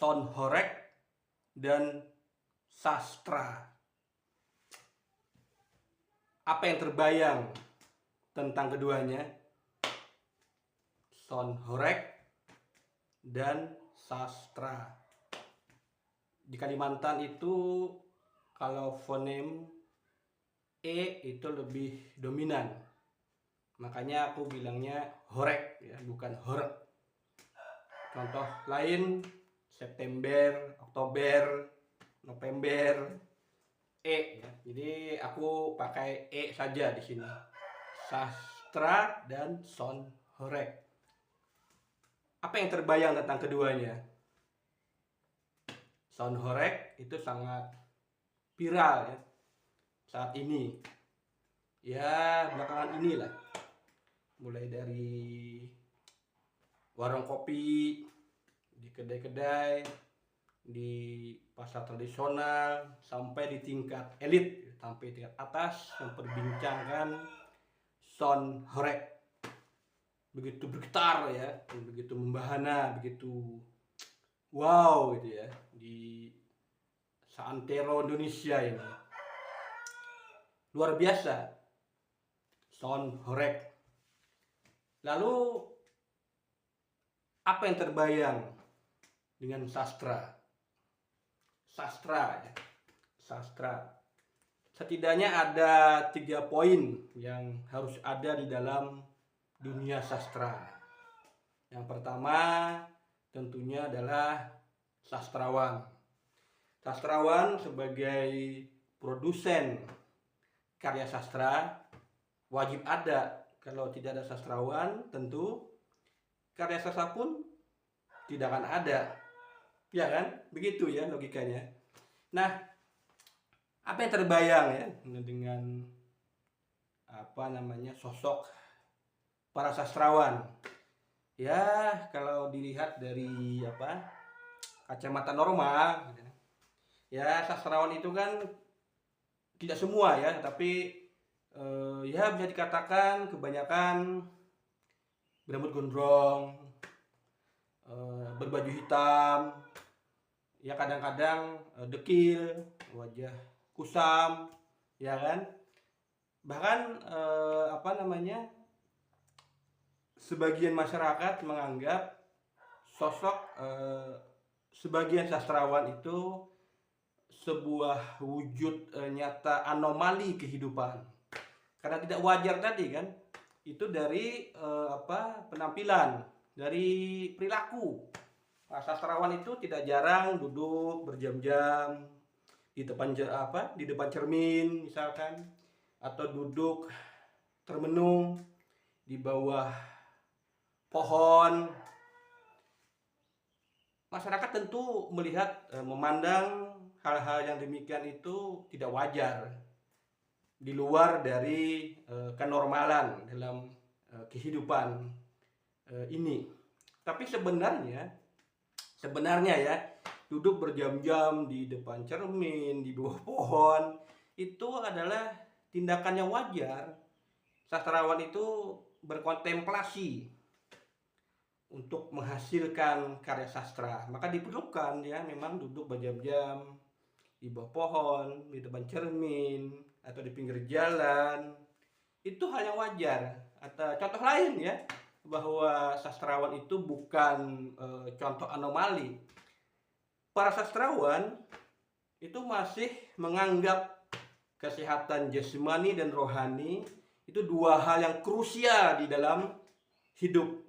Sonhoreg dan sastra. Apa yang terbayang tentang keduanya? Sonhoreg dan sastra. Di Kalimantan itu kalau fonem E itu lebih dominan. Makanya aku bilangnya horeg ya, bukan horeg. Contoh lain September, Oktober, November, E ya. Jadi aku pakai E saja di sini. Sastra dan sonhoreg. Apa yang terbayang tentang keduanya? Sonhoreg itu sangat viral ya saat ini. Ya, belakangan inilah. Mulai dari warung kopi, di kedai-kedai, di pasar tradisional, sampai di tingkat elit, sampai tingkat atas memperbincangkan sonhoreg. Begitu bergetar ya, begitu membahana, begitu wow gitu ya di seantero Indonesia ini. Luar biasa sonhoreg. Lalu apa yang terbayang dengan sastra? Sastra ya. Sastra. Setidaknya ada 3 poin yang harus ada di dalam dunia sastra. Yang pertama tentunya adalah sastrawan. Sastrawan sebagai produsen karya sastra wajib ada. Kalau tidak ada sastrawan, tentu karya sastra pun tidak akan ada. Ya kan? Begitu ya logikanya. Nah, apa yang terbayang ya dengan sosok para sastrawan? Ya, kalau dilihat dari kacamata normal, ya sastrawan itu kan tidak semua ya, tapi ya bisa dikatakan kebanyakan berambut gondrong, berbaju hitam, ya kadang-kadang dekil, wajah kusam, ya kan? Bahkan sebagian masyarakat menganggap sosok sebagian sastrawan itu sebuah wujud nyata anomali kehidupan. Karena tidak wajar tadi kan, itu dari penampilan, dari perilaku. Nah, sastrawan itu tidak jarang duduk berjam-jam di depan cermin misalkan, atau duduk termenung di bawah pohon. Masyarakat tentu melihat, memandang hal-hal yang demikian itu tidak wajar, di luar dari kenormalan dalam kehidupan ini. Tapi sebenarnya ya, duduk berjam-jam di depan cermin, di bawah pohon, itu adalah tindakan yang wajar. Sastrawan itu berkontemplasi untuk menghasilkan karya sastra, maka diperlukan ya memang duduk berjam-jam di bawah pohon, di depan cermin, atau di pinggir jalan. Itu hal yang wajar. Atau contoh lain ya, bahwa sastrawan itu bukan contoh anomali. Para sastrawan itu masih menganggap kesehatan jasmani dan rohani itu dua hal yang krusial di dalam hidup.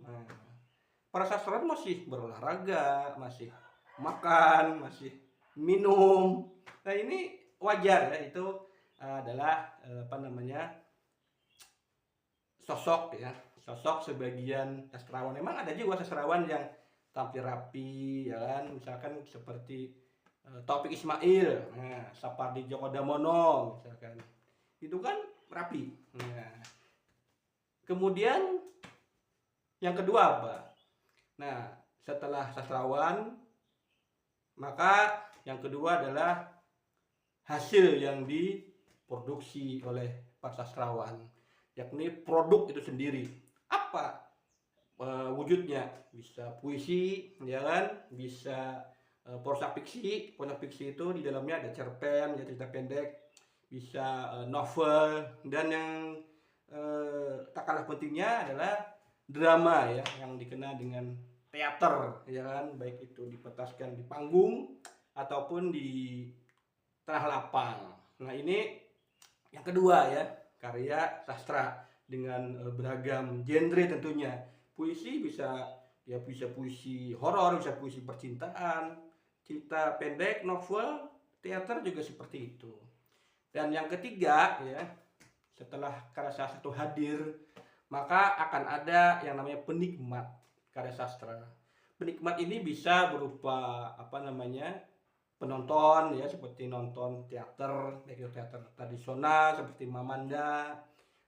Para sastrawan masih berolahraga, masih makan, masih minum. Nah, ini wajar ya, itu adalah sosok ya, sosok sebagian sastrawan. Memang ada juga sastrawan yang tampil rapi ya kan, misalkan seperti Taufik Ismail, Sapardi Djoko Damono misalkan. Itu kan rapi. Nah, kemudian yang kedua apa? Nah, setelah sastrawan, maka yang kedua adalah hasil yang diproduksi oleh para sastrawan, yakni produk itu sendiri. Apa wujudnya? Bisa puisi, ya kan? Bisa Prosa fiksi itu di dalamnya ada cerpen, ya cerita pendek, bisa novel, dan yang tak kalah pentingnya adalah drama ya, yang dikenal dengan teater, ya kan, baik itu dipentaskan di panggung ataupun di tengah lapang. Nah ini yang kedua ya, karya sastra dengan beragam genre tentunya. Puisi bisa, ya bisa puisi horor, bisa puisi percintaan, cerita pendek, novel, teater juga seperti itu. Dan yang ketiga ya, setelah karya sastra itu hadir, maka akan ada yang namanya penikmat karya sastra. Penikmat ini bisa berupa apa namanya, penonton ya, seperti nonton teater, baik itu teater tradisional seperti Mamanda,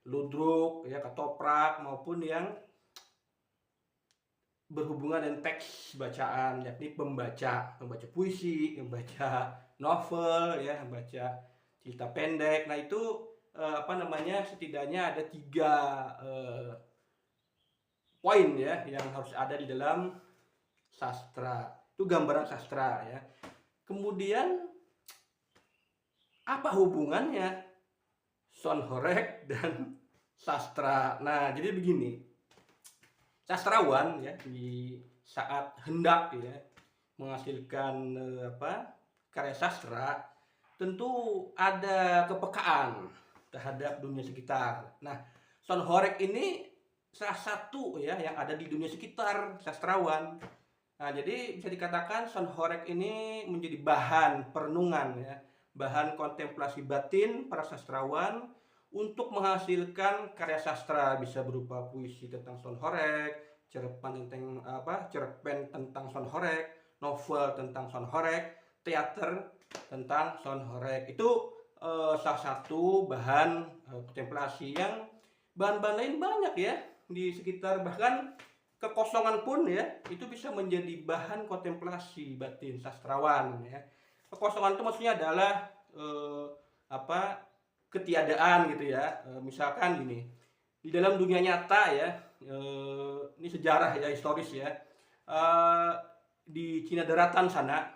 Ludruk, ya, Ketoprak, maupun yang berhubungan dengan teks bacaan, yakni pembaca puisi, membaca novel, ya, membaca cerita pendek. Nah itu apa namanya, setidaknya ada 3 poin ya yang harus ada di dalam sastra. Itu gambaran sastra ya. Kemudian apa hubungannya Sonhoreg dan sastra? Nah, jadi begini. Sastrawan ya, di saat hendak ya menghasilkan karya sastra, tentu ada kepekaan terhadap dunia sekitar. Nah, Sonhoreg ini salah satu ya yang ada di dunia sekitar sastrawan. Nah, jadi bisa dikatakan Sonhoreg ini menjadi bahan perenungan ya, bahan kontemplasi batin para sastrawan untuk menghasilkan karya sastra, bisa berupa puisi tentang Sonhoreg, cerpen tentang Sonhoreg, novel tentang Sonhoreg, teater tentang Sonhoreg. Itu salah satu bahan kontemplasi. Yang bahan-bahan lain banyak ya di sekitar, bahkan kekosongan pun ya itu bisa menjadi bahan kontemplasi batin sastrawan ya. Kekosongan itu maksudnya adalah ketiadaan gitu ya. Misalkan gini, di dalam dunia nyata ya, ini sejarah ya, historis ya, di Cina daratan sana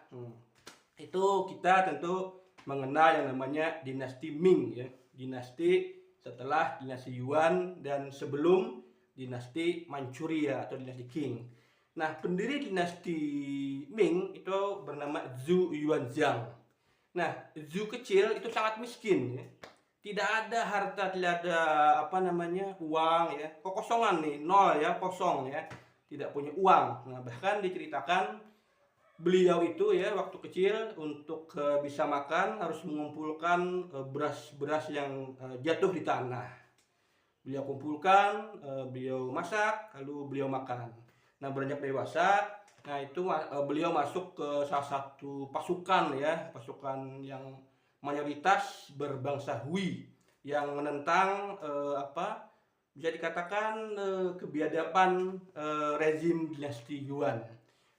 itu kita tentu mengenal yang namanya dinasti Ming ya, dinasti setelah dinasti Yuan dan sebelum dinasti Manchuria atau dinasti Qing. Nah, pendiri dinasti Ming itu bernama Zhu Yuanzhang. Nah, Zhu kecil itu sangat miskin ya. Tidak ada harta, tidak ada uang ya. Kekosongan nih, nol ya, kosong ya. Tidak punya uang. Nah, bahkan diceritakan beliau itu ya waktu kecil untuk bisa makan harus mengumpulkan beras-beras yang jatuh di tanah. Beliau kumpulkan, beliau masak, lalu beliau makan. Nah, beranjak dewasa, nah itu beliau masuk ke salah satu pasukan ya, pasukan yang mayoritas berbangsa Hui yang menentang bisa dikatakan kebiadaban rezim dinasti Yuan.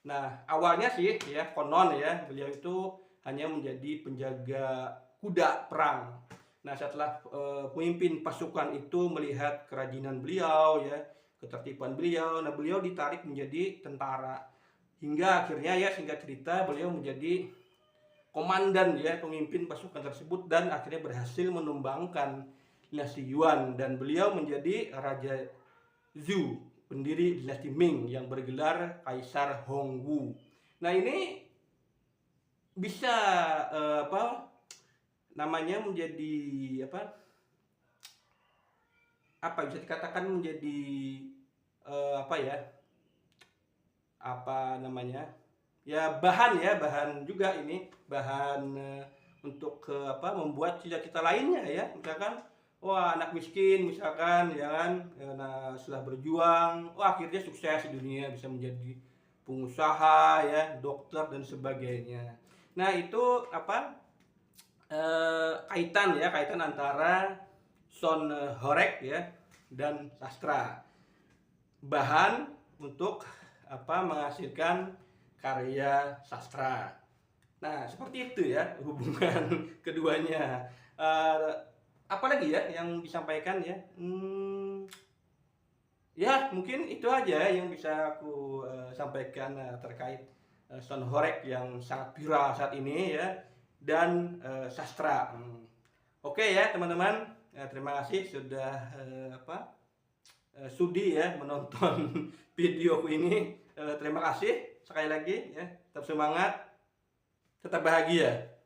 Nah, awalnya sih ya konon ya beliau itu hanya menjadi penjaga kuda perang. Nah, setelah pemimpin pasukan itu melihat kerajinan beliau ya, ketertiban beliau, nah beliau ditarik menjadi tentara. Hingga akhirnya ya, singkat cerita, beliau menjadi komandan ya, pemimpin pasukan tersebut, dan akhirnya berhasil menumbangkan dinasti Yuan, dan beliau menjadi Raja Zhu, pendiri dinasti Ming yang bergelar Kaisar Hongwu. Nah, ini bisa menjadi bisa dikatakan menjadi bahan juga ini, bahan untuk membuat cita-cita lainnya ya. Misalkan anak miskin misalkan ya kan, nah setelah berjuang akhirnya sukses di dunia, bisa menjadi pengusaha ya, dokter dan sebagainya. Nah, itu kaitan antara Sonhoreg ya dan sastra, bahan untuk menghasilkan karya sastra. Nah, seperti itu ya hubungan keduanya. Apalagi ya yang disampaikan ya, ya mungkin itu aja yang bisa aku sampaikan terkait sound horeg yang sangat viral saat ini ya, dan sastra. Oke ya teman-teman, terima kasih sudah sudi ya menonton video ini. Terima kasih sekali lagi ya, tetap semangat, tetap bahagia.